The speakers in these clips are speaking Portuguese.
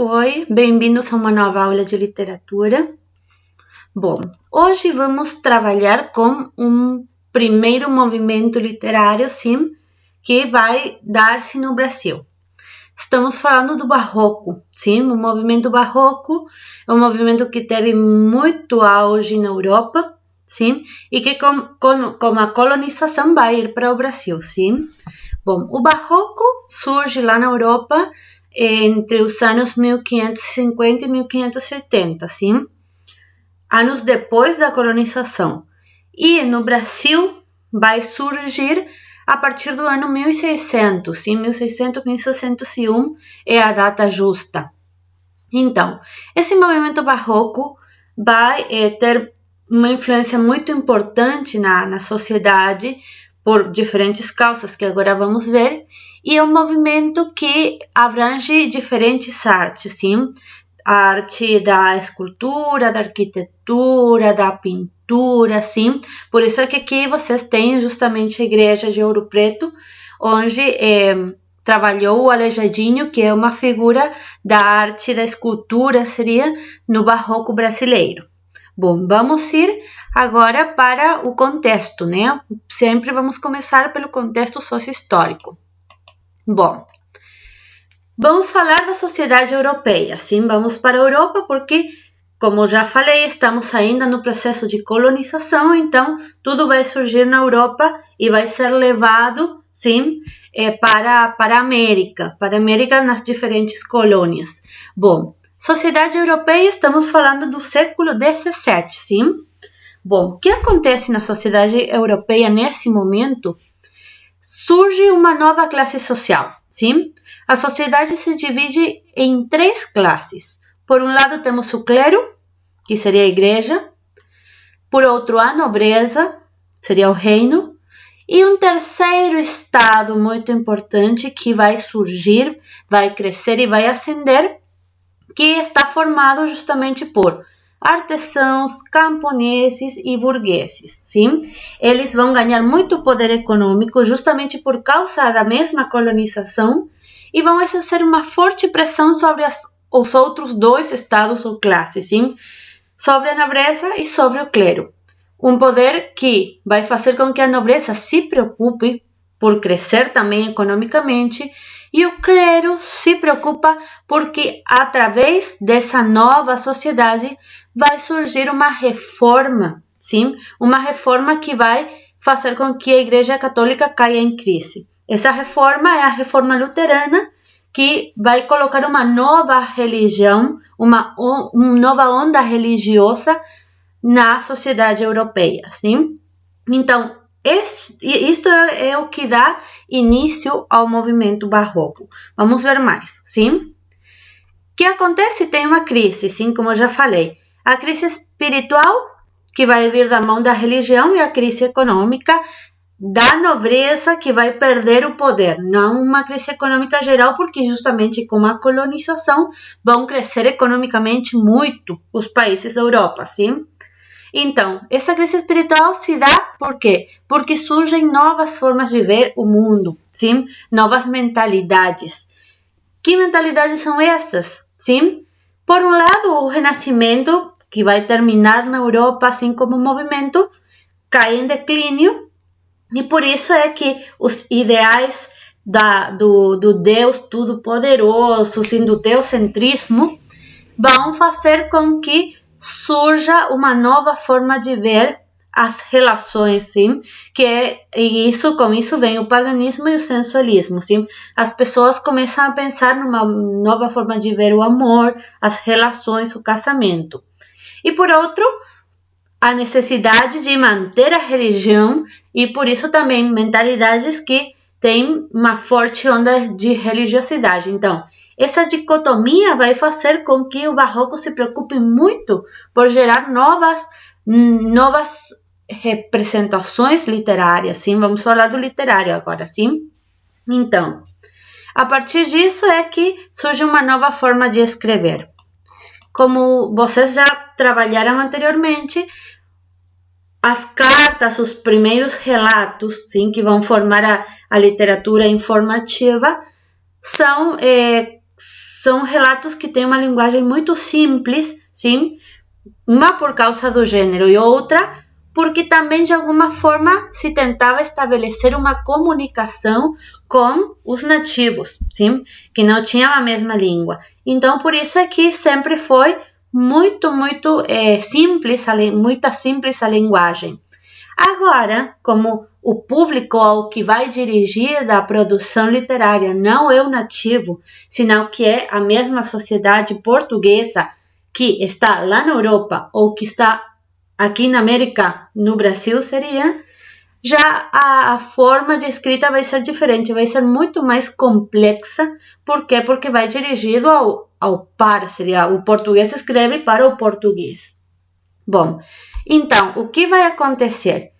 Oi, bem-vindos a uma nova aula de literatura. Bom, hoje vamos trabalhar com um primeiro movimento literário, sim, que vai dar-se no Brasil. Estamos falando do Barroco, sim, o movimento Barroco é um movimento que teve muito auge na Europa, sim, e que com a colonização vai ir para o Brasil, sim. Bom, o Barroco surge lá na Europa entre os anos 1550 e 1570, sim? Anos depois da colonização. E no Brasil vai surgir a partir do ano 1600, sim? 1600, 1601 é a data justa. Então, esse movimento barroco vai ter uma influência muito importante na sociedade, por diferentes causas que agora vamos ver, e é um movimento que abrange diferentes artes, sim? A arte da escultura, da arquitetura, da pintura, sim? Por isso é que aqui vocês têm justamente a Igreja de Ouro Preto, onde trabalhou o Aleijadinho, que é uma figura da arte da escultura, seria no Barroco brasileiro. Bom, vamos ir agora para o contexto, né? Sempre vamos começar pelo contexto socio-histórico. Bom, vamos falar da sociedade europeia, sim? Vamos para a Europa porque, como já falei, estamos ainda no processo de colonização, então tudo vai surgir na Europa e vai ser levado, sim, para a América nas diferentes colônias. Bom, sociedade europeia, estamos falando do século XVII, sim? Bom, o que acontece na sociedade europeia nesse momento? Surge uma nova classe social, sim? A sociedade se divide em três classes. Por um lado temos o clero, que seria a igreja. Por outro, a nobreza, seria o reino. E um terceiro estado muito importante que vai surgir, vai crescer e vai ascender, que está formado justamente por artesãos, camponeses e burgueses, sim? Eles vão ganhar muito poder econômico justamente por causa da mesma colonização e vão exercer uma forte pressão sobre os outros dois estados ou classes, sim? Sobre a nobreza e sobre o clero. Um poder que vai fazer com que a nobreza se preocupe por crescer também economicamente e o clero se preocupa porque, através dessa nova sociedade, vai surgir uma reforma, sim? Uma reforma que vai fazer com que a Igreja Católica caia em crise. Essa reforma é a reforma luterana, que vai colocar uma nova religião, uma nova onda religiosa na sociedade europeia, sim? Então, isto é o que dá início ao movimento barroco. Vamos ver mais, sim? O que acontece? Tem uma crise, sim, como eu já falei. A crise espiritual, que vai vir da mão da religião, e a crise econômica da nobreza, que vai perder o poder. Não uma crise econômica geral, porque justamente com a colonização vão crescer economicamente muito os países da Europa, sim? Então, essa crise espiritual se dá por quê? Porque surgem novas formas de ver o mundo, sim? Novas mentalidades. Que mentalidades são essas? Sim? Por um lado, o Renascimento, que vai terminar na Europa, assim como o movimento, cai em declínio, e por isso é que os ideais do Deus Todo-Poderoso, sim, do teocentrismo, vão fazer com que surja uma nova forma de ver as relações, sim, com isso vem o paganismo e o sensualismo, sim. As pessoas começam a pensar numa nova forma de ver o amor, as relações, o casamento. E por outro, a necessidade de manter a religião e por isso também mentalidades que têm uma forte onda de religiosidade. Então, essa dicotomia vai fazer com que o barroco se preocupe muito por gerar novas representações literárias, sim? Vamos falar do literário agora, sim? Então, a partir disso é que surge uma nova forma de escrever. Como vocês já trabalharam anteriormente, as cartas, os primeiros relatos, sim, que vão formar a literatura informativa, são são relatos que têm uma linguagem muito simples, sim? Uma por causa do gênero e outra porque também de alguma forma se tentava estabelecer uma comunicação com os nativos, sim? Que não tinham a mesma língua. Então, por isso é que sempre foi muito simples, muito simples a linguagem. Agora, como o público ao que vai dirigir a produção literária não é o nativo, senão que é a mesma sociedade portuguesa que está lá na Europa ou que está aqui na América, no Brasil seria, já a forma de escrita vai ser diferente, vai ser muito mais complexa. Por quê? Porque vai dirigido ao par, seria o português escreve para o português. Bom, então, o que vai acontecer?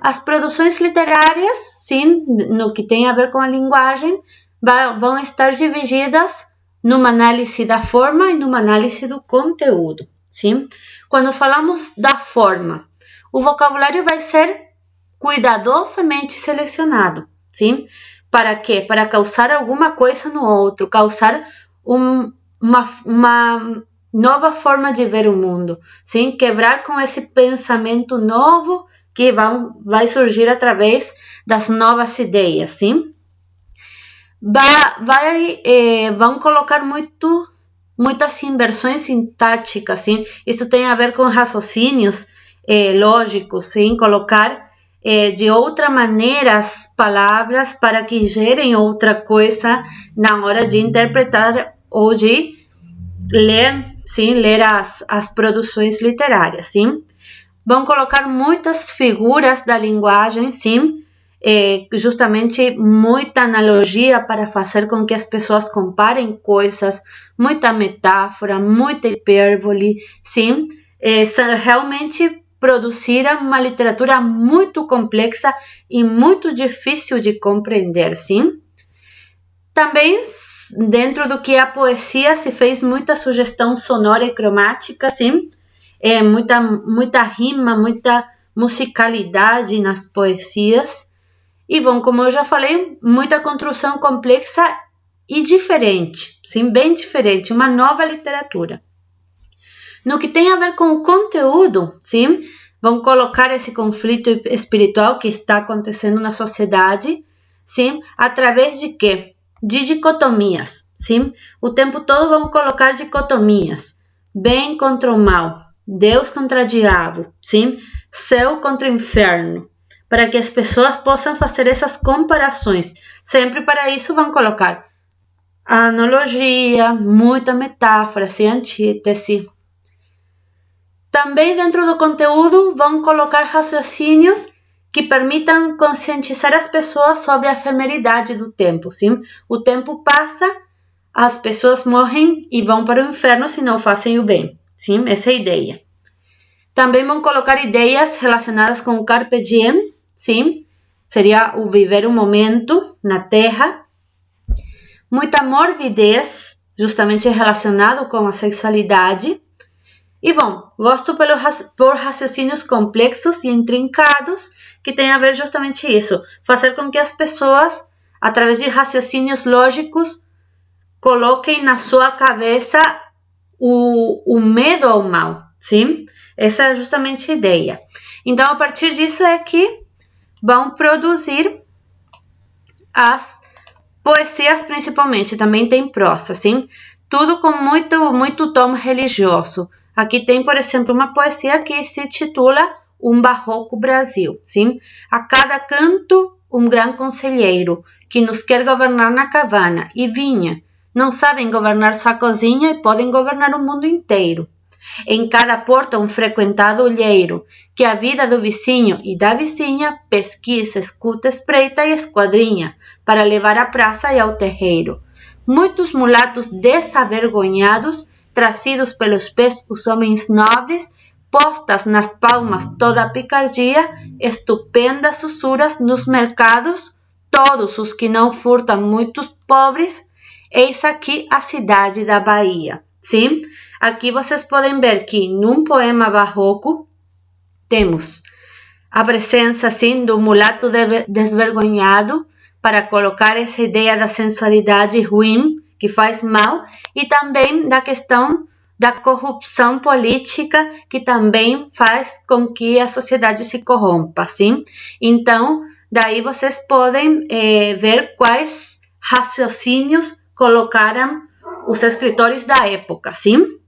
As produções literárias, sim, no que tem a ver com a linguagem, vão estar divididas numa análise da forma e numa análise do conteúdo, sim? Quando falamos da forma, o vocabulário vai ser cuidadosamente selecionado, sim? Para quê? Para causar alguma coisa no outro, causar uma nova forma de ver o mundo, sim? Quebrar com esse pensamento novo que vai surgir através das novas ideias, sim? Vão colocar muitas inversões sintáticas, sim? Isso tem a ver com raciocínios lógicos, sim? Colocar de outra maneira as palavras para que gerem outra coisa na hora de interpretar ou de ler, sim? Ler as produções literárias, sim? Vão colocar muitas figuras da linguagem, sim? Justamente muita analogia para fazer com que as pessoas comparem coisas, muita metáfora, muita hipérbole, sim? Realmente produziram uma literatura muito complexa e muito difícil de compreender, sim? Também, dentro do que é a poesia, se fez muita sugestão sonora e cromática, sim? Muita rima, muita musicalidade nas poesias. E bom, como eu já falei, muita construção complexa e diferente, sim, bem diferente, uma nova literatura. No que tem a ver com o conteúdo, sim, vão colocar esse conflito espiritual que está acontecendo na sociedade, sim, através de quê? De dicotomias, sim? O tempo todo vão colocar dicotomias, bem contra o mal, Deus contra o diabo, sim? Céu contra o inferno, para que as pessoas possam fazer essas comparações. Sempre para isso vão colocar analogia, muita metáfora, antítese. Também dentro do conteúdo vão colocar raciocínios que permitam conscientizar as pessoas sobre a efemeridade do tempo. Sim? O tempo passa, as pessoas morrem e vão para o inferno se não fazem o bem. Sim? Essa é a ideia. Também vão colocar ideias relacionadas com o carpe diem, sim? Seria o viver o momento na Terra. Muita morbidez, justamente relacionado com a sexualidade. E bom, gosto por raciocínios complexos e intrincados que tem a ver justamente isso. Fazer com que as pessoas, através de raciocínios lógicos, coloquem na sua cabeça o medo ao mal, sim? Essa é justamente a ideia. Então, a partir disso é que vão produzir as poesias principalmente. Também tem prosa, sim? Tudo com muito tom religioso. Aqui tem, por exemplo, uma poesia que se titula Um Barroco Brasil, sim? A cada canto, um gran conselheiro que nos quer governar na cabana e vinha. Não sabem governar sua cozinha e podem governar o mundo inteiro. Em cada porta um frequentado olheiro, que a vida do vizinho e da vizinha pesquisa, escuta, espreita e esquadrinha, para levar à praça e ao terreiro. Muitos mulatos desavergonhados, trazidos pelos pés os homens nobres, postas nas palmas toda a picardia, estupendas sussuras nos mercados, todos os que não furtam muitos pobres, eis aqui a cidade da Bahia. Sim? Aqui vocês podem ver que num poema barroco temos a presença sim, do mulato desvergonhado para colocar essa ideia da sensualidade ruim que faz mal, e também da questão da corrupção política, que também faz com que a sociedade se corrompa, sim? Então, daí vocês podem ver quais raciocínios colocaram os escritores da época, sim?